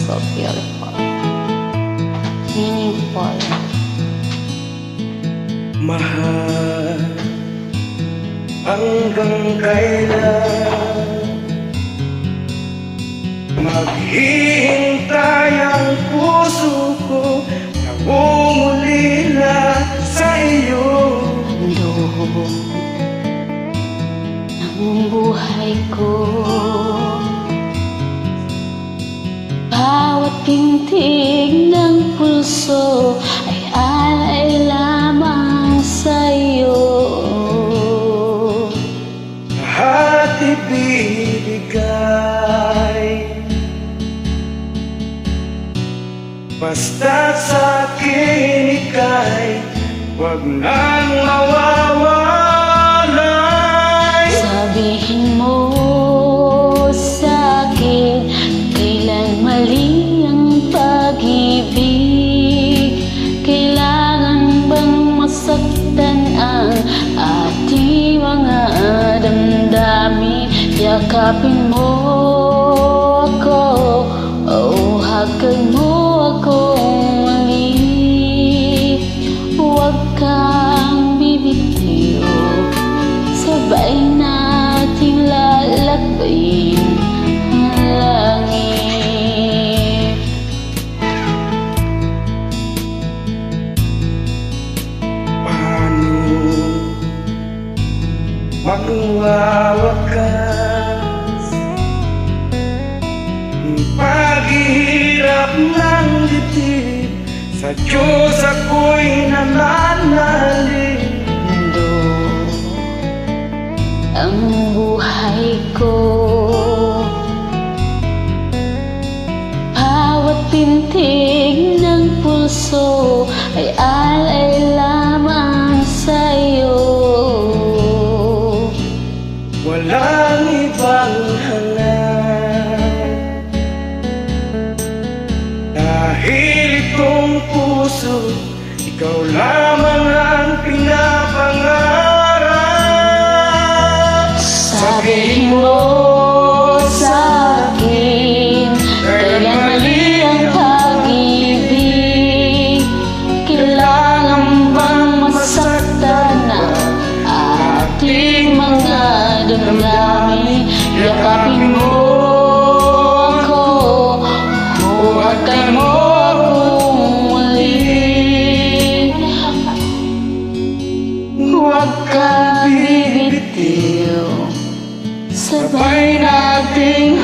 so beautiful, meaningful. Mahal, hanggang kailan maghihintay ang puso ko na umulila sa iyo? Handog ng buhay ko, bawat pintig ng pulso ay alay lamang sa'yo. Lahat ibibigay, basta't sa'kin ika'y huwag nang mawawalay. Sabihin mo sa'kin, kailan mali ang pag-ibig? Kailangan bang masaktan ang ating mga damdamin? Yakapin mo ako, oh, hagkan mo ako muli. Huwag kang bibitiw, sabay nating lalakbayin ang langit. Paano magwawakas ang paghihirap ng dibdib? Sa Diyos ako'y nananalig. Mundo ang buhay ko, bawat pintig ng pulso ay alay lamang sa'yo. Walang ibang hanap, dahil itong puso ikaw lamang ang pinapangarap. Sabihin mo sa'kin, kailan mali ang pag-ibig? Kailangan bang masaktan ang ating mga damdamin? Yakapin mo ako, huwagkan mo akong muli. Huwag kang bibitiw, sabay nating